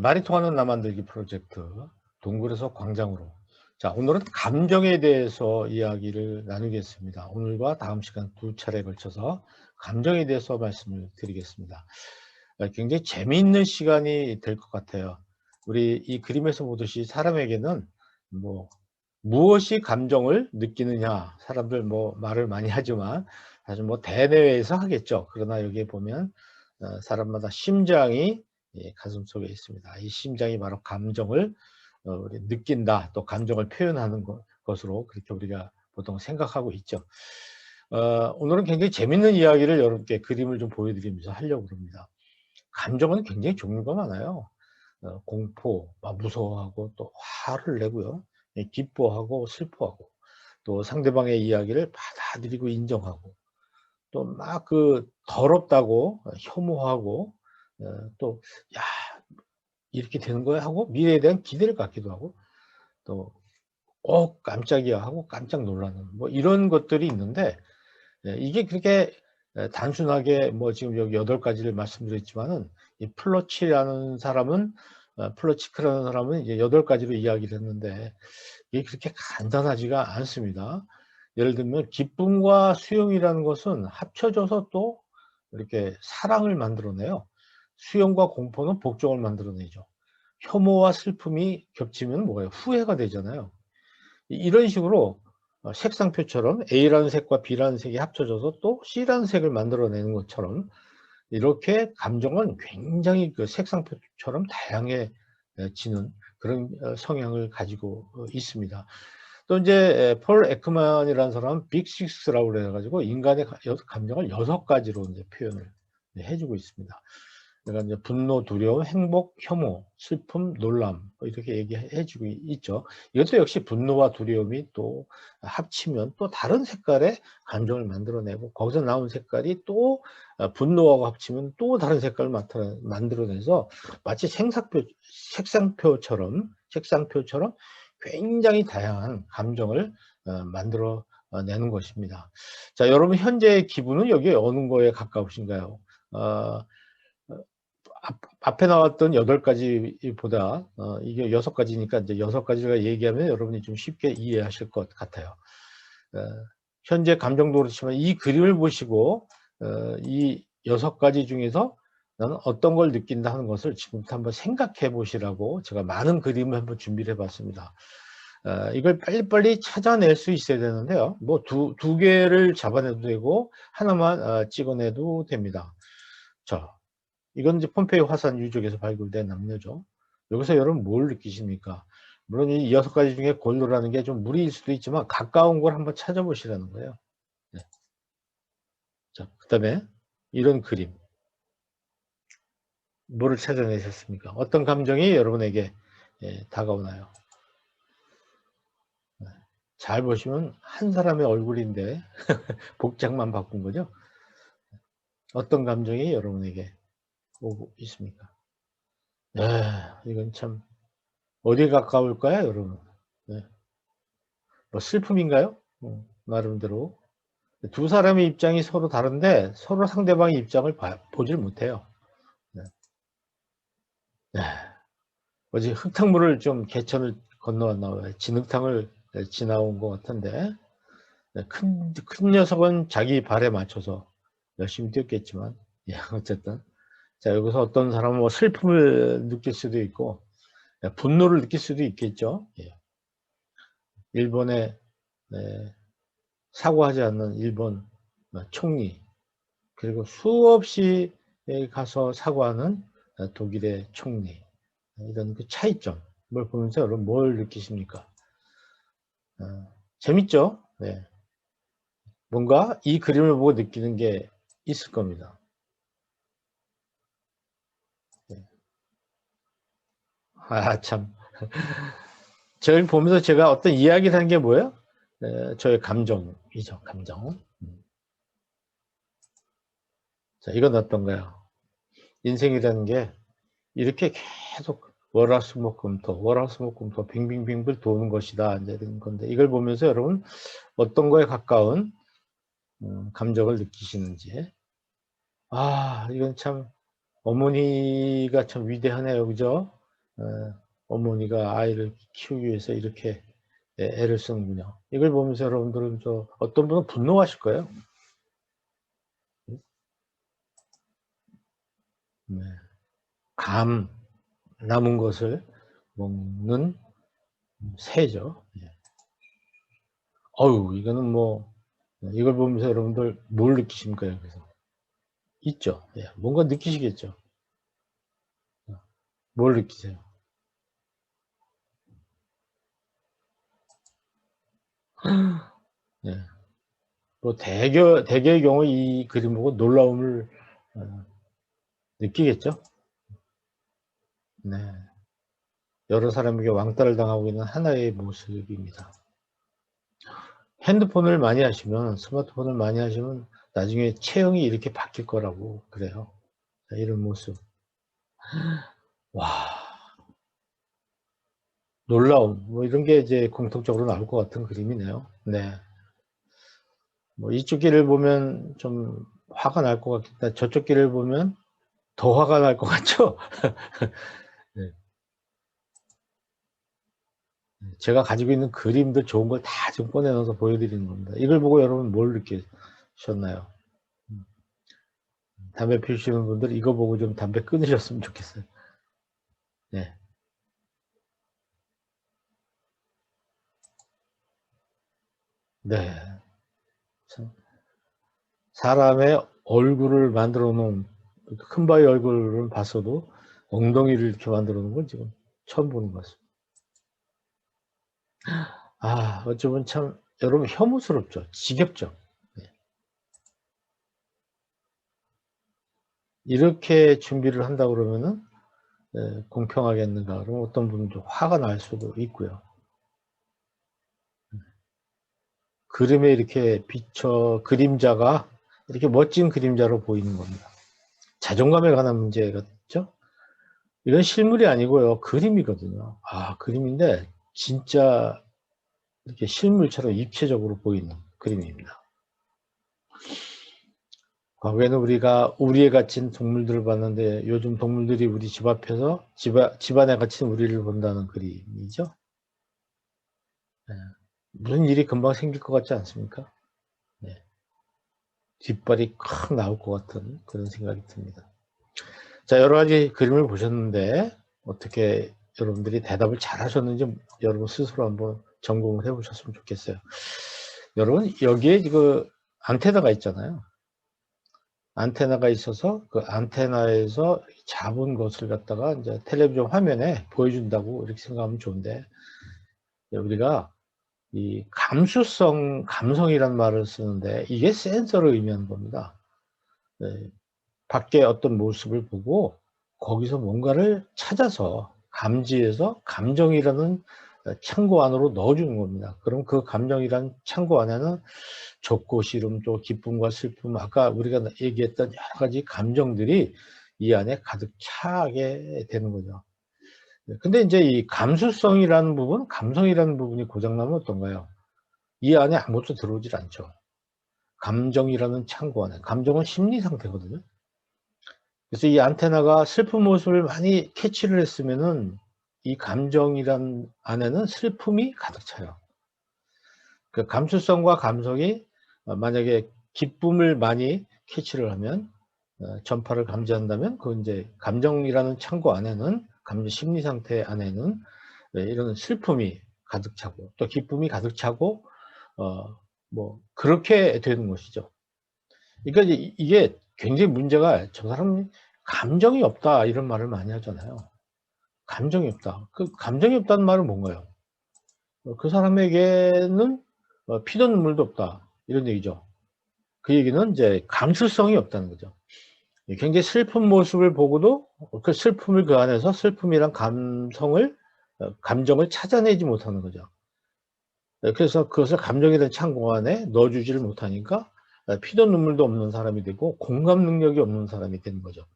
말이 통하는 나 만들기 프로젝트 동굴에서 광장으로. 자, 오늘은 감정에 대해서 이야기를 나누겠습니다. 오늘과 다음 시간 두 차례에 걸쳐서 감정에 대해서 말씀을 드리겠습니다. 굉장히 재미있는 시간이 될 것 같아요. 우리 이 그림에서 보듯이 사람에게는 무엇이 감정을 느끼느냐, 사람들 말을 많이 하지만 사실 대내외에서 하겠죠. 그러나 여기에 보면 사람마다 심장이 가슴 속에 있습니다. 이 심장이 바로 감정을 우리 느낀다, 또 감정을 표현하는 것으로 그렇게 우리가 보통 생각하고 있죠. 오늘은 굉장히 재밌는 이야기를 여러분께 그림을 좀 보여드리면서 하려고 합니다. 감정은 굉장히 종류가 많아요. 공포, 무서워하고 또 화를 내고요. 기뻐하고 슬퍼하고 또 상대방의 이야기를 받아들이고 인정하고 또 더럽다고 혐오하고 또 야, 이렇게 되는 거야 하고 미래에 대한 기대를 갖기도 하고 또 깜짝이야 하고 깜짝 놀라는 이런 것들이 있는데, 이게 그렇게 단순하게 지금 여기 8가지를 말씀드렸지만은 이 플러치크라는 사람은 이제 8가지로 이야기를 했는데 이게 그렇게 간단하지가 않습니다. 예를 들면 기쁨과 수용이라는 것은 합쳐져서 또 이렇게 사랑을 만들어내요. 수용과 공포는 복종을 만들어내죠. 혐오와 슬픔이 겹치면 뭐예요? 후회가 되잖아요. 이런 식으로 색상표처럼 A라는 색과 B라는 색이 합쳐져서 또 C라는 색을 만들어내는 것처럼 이렇게 감정은 굉장히 그 색상표처럼 다양해지는 그런 성향을 가지고 있습니다. 또 이제 폴 에크만이라는 사람은 빅6라고 그래가지고 인간의 감정을 6가지로 이제 표현을 해주고 있습니다. 그러니까 이제 분노, 두려움, 행복, 혐오, 슬픔, 놀람 이렇게 얘기해주고 있죠. 이것도 역시 분노와 두려움이 또 합치면 또 다른 색깔의 감정을 만들어내고 거기서 나온 색깔이 또 분노하고 합치면 또 다른 색깔을 만들어내서 마치 색상표처럼 굉장히 다양한 감정을 만들어내는 것입니다. 자, 여러분 현재의 기분은 여기 어느 거에 가까우신가요? 앞에 나왔던 8가지보다 이게 6가지니까 이제 6가지가 얘기하면 여러분이 좀 쉽게 이해하실 것 같아요. 현재 감정도 그렇지만 이 그림을 보시고 이 6가지 중에서 나는 어떤 걸 느낀다 하는 것을 지금부터 한번 생각해 보시라고 제가 많은 그림을 한번 준비를 해 봤습니다. 이걸 빨리빨리 찾아낼 수 있어야 되는데요. 두 개를 잡아내도 되고 하나만 찍어내도 됩니다. 자, 이건 이제 폼페이 화산 유적에서 발굴된 남녀죠. 여기서 여러분 뭘 느끼십니까? 물론 이 6가지 중에 골로라는 게 좀 무리일 수도 있지만 가까운 걸 한번 찾아보시라는 거예요. 네. 자, 그 다음에 이런 그림. 뭐를 찾아내셨습니까? 어떤 감정이 여러분에게 다가오나요? 네. 잘 보시면 한 사람의 얼굴인데 복장만 바꾼 거죠. 어떤 감정이 여러분에게 오고 있습니까? 네, 이건 참 어디에 가까울까요, 여러분? 네. 슬픔인가요? 나름대로. 두 사람의 입장이 서로 다른데 서로 상대방의 입장을 보질 못해요. 네. 네. 어제 흙탕물을 좀 개천을 건너왔나 봐요. 진흙탕을 지나온 것 같은데, 네. 큰 녀석은 자기 발에 맞춰서 열심히 뛰었겠지만, 예, 어쨌든. 자, 여기서 어떤 사람은 슬픔을 느낄 수도 있고, 분노를 느낄 수도 있겠죠. 예. 일본의 사과하지 않는 일본 총리, 그리고 수없이 가서 사과하는 독일의 총리, 이런 그 차이점을 보면서 여러분 뭘 느끼십니까? 재밌죠? 네. 뭔가 이 그림을 보고 느끼는 게 있을 겁니다. 네. 참. 저를 보면서 제가 어떤 이야기를 하는 게 뭐예요? 저의 감정이죠, 감정. 자, 이건 어떤가요? 인생이라는 게 이렇게 계속 월화수목금토 빙빙빙 도는 것이다, 이제 이런 건데, 이걸 보면서 여러분 어떤 거에 가까운 감정을 느끼시는지. 이건 참 어머니가 참 위대하네요, 그죠? 어머니가 아이를 키우기 위해서 이렇게 애를 쓰는군요. 이걸 보면서 여러분들은 어떤 분은 분노하실 거예요. 네. 감 남은 것을 먹는 새죠. 예. 어유 이거는 뭐 이걸 보면서 여러분들 뭘 느끼십니까 여기서? 있죠. 예. 뭔가 느끼시겠죠. 뭘 느끼세요? 예. 뭐 대개의 경우 이 그림 보고 놀라움을 어 느끼겠죠? 네. 여러 사람에게 왕따를 당하고 있는 하나의 모습입니다. 핸드폰을 많이 하시면 스마트폰을 많이 하시면 나중에 체형이 이렇게 바뀔 거라고 그래요. 자 이런 모습. 와 놀라움 뭐 이런 게 이제 공통적으로 나올 것 같은 그림이네요. 네. 뭐 이쪽 길을 보면 좀 화가 날 것 같겠다. 저쪽 길을 보면 더 화가 날 것 같죠? 네. 제가 가지고 있는 그림들 좋은 걸 다 지금 꺼내 넣어서 보여 드리는 겁니다. 이걸 보고 여러분 뭘 느끼셨나요? 음. 담배 피우시는 분들 이거 보고 좀 담배 끊으셨으면 좋겠어요. 네. 네. 참 사람의 얼굴을 만들어 놓은 큰 바위 얼굴을 봤어도 엉덩이를 이렇게 만들어 놓은 건 지금 처음 보는 것 같습니다. 아 어쩌면 참 여러분 혐오스럽죠. 지겹죠. 네. 이렇게 준비를 한다 그러면은 공평하겠는가 그러면 어떤 분은 좀 화가 날 수도 있고요. 그림에 이렇게 비춰 그림자가 이렇게 멋진 그림자로 보이는 겁니다. 자존감에 관한 문제겠죠? 이건 실물이 아니고요. 그림이거든요. 아 그림인데 진짜 이렇게 실물처럼 입체적으로 보이는 그림입니다. 과거에는 우리가 우리에 갇힌 동물들을 봤는데 요즘 동물들이 우리 집 앞에서 집 안에 갇힌 우리를 본다는 그림이죠. 네. 무슨 일이 금방 생길 것 같지 않습니까? 네. 뒷발이 콱 나올 것 같은 그런 생각이 듭니다. 자 여러 가지 그림을 보셨는데 어떻게 여러분들이 대답을 잘 하셨는지 여러분 스스로 한번 점검을 해 보셨으면 좋겠어요. 여러분 여기에 그 안테나가 있잖아요. 안테나가 있어서 그 안테나에서 잡은 것을 갖다가 인제 텔레비전 화면에 보여준다고 이렇게 생각하면 좋은데 우리가 이 감성이라는 말을 쓰는데 이게 센서를 의미하는 겁니다. 네. 밖에 어떤 모습을 보고 거기서 뭔가를 찾아서 감지해서 감정이라는 창고 안으로 넣어 주는 겁니다. 그럼 그 감정이라는 창고 안에는 좋고 싫음 또 기쁨과 슬픔 아까 우리가 얘기했던 여러 가지 감정들이 이 안에 가득 차게 되는 거죠. 네 근데 인제 이 감수성이라는 부분, 감성이라는 부분이 고장 나면 어떤가요? 이 안에 아무것도 들어오질 않죠. 감정이라는 창고 안에. 감정은 심리 상태거든요. 그래서 이 안테나가 슬픈 모습을 많이 캐치를 했으면은 이 감정이란 안에는 슬픔이 가득 차요. 그 감수성과 감성이 만약에 기쁨을 많이 캐치를 하면 전파를 감지한다면 그 인제 감정이라는 창고 안에는 감정 심리 상태 안에는 이런 슬픔이 가득 차고 또 기쁨이 가득 차고 뭐 그렇게 되는 것이죠. 그러니까 이제 이게 굉장히 문제가 "저 사람은 감정이 없다." 이런 말을 많이 하잖아요. 감정이 없다. 그 감정이 없다는 말은 뭔가요? 그 사람에게는 피도 눈물도 없다 이런 얘기죠. 그 얘기는 인제 감수성이 없다는 거죠. 예 굉장히 슬픈 모습을 보고도 그 슬픔을 그 안에서 슬픔이란 감성을 감정을 찾아내지 못하는 거죠. 그래서 그것을 감정이라는 창고 안에 넣어 주지를 못하니까 피도 눈물도 없는 사람이 되고 공감 능력이 없는 사람이 되는 거죠.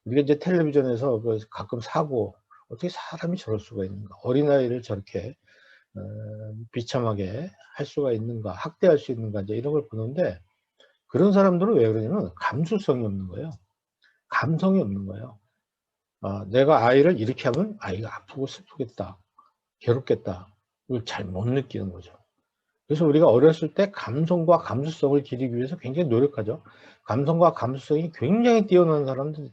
우리가 이제 텔레비전에서 그 가끔 사고 '어떻게 사람이 저럴 수가 있는가. 어린아이를 저렇게 어 비참하게 할 수가 있는가. 학대할 수 있는가.' 인제 이런 걸 보는데 그런 사람들은 왜 그러냐면 감수성이 없는 거예요. 감성이 없는 거예요. 내가 아이를 이렇게 하면 아이가 아프고 슬프겠다, 괴롭겠다, 이걸 잘 못 느끼는 거죠. 그래서 우리가 어렸을 때 감성과 감수성을 기르기 위해서 굉장히 노력하죠. 감성과 감수성이 굉장히 뛰어난 사람들,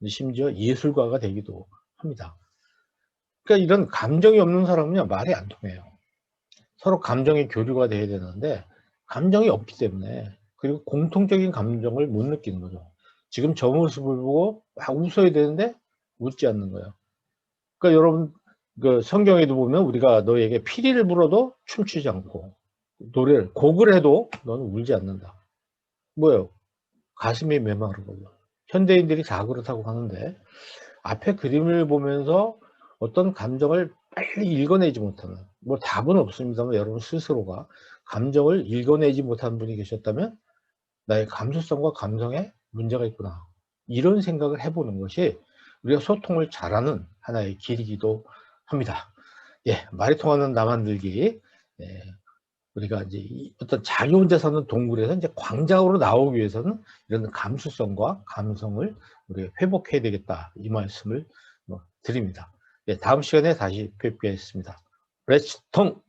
심지어 예술가가 되기도 합니다. 그러니까 이런 감정이 없는 사람은요, 말이 안 통해요. 서로 감정의 교류가 돼야 되는데 감정이 없기 때문에, 그리고 공통적인 감정을 못 느끼는 거죠. 지금 저 모습을 보고 막 웃어야 되는데 웃지 않는 거예요. 그러니까 여러분, 그 성경에도 보면 우리가 너에게 피리를 불어도 춤추지 않고 곡을 해도 너는 울지 않는다. 뭐예요? 가슴이 메마른 거죠. 현대인들이 다 그렇다고 하는데, 앞에 그림을 보면서 어떤 감정을 빨리 읽어내지 못하는, 뭐 답은 없습니다만 여러분 스스로가 감정을 읽어내지 못하는 분이 계셨다면 나의 감수성과 감성에 문제가 있구나, 이런 생각을 해보는 것이 우리가 소통을 잘하는 하나의 길이기도 합니다. 예, 말이 통하는 나 만들기. 예, 우리가 이제 어떤 자기 혼자 사는 동굴에서 이제 광장으로 나오기 위해서는 이런 감수성과 감성을 우리가 회복해야 되겠다, 이 말씀을 드립니다. 예, 다음 시간에 다시 뵙겠습니다. 렛츠 통!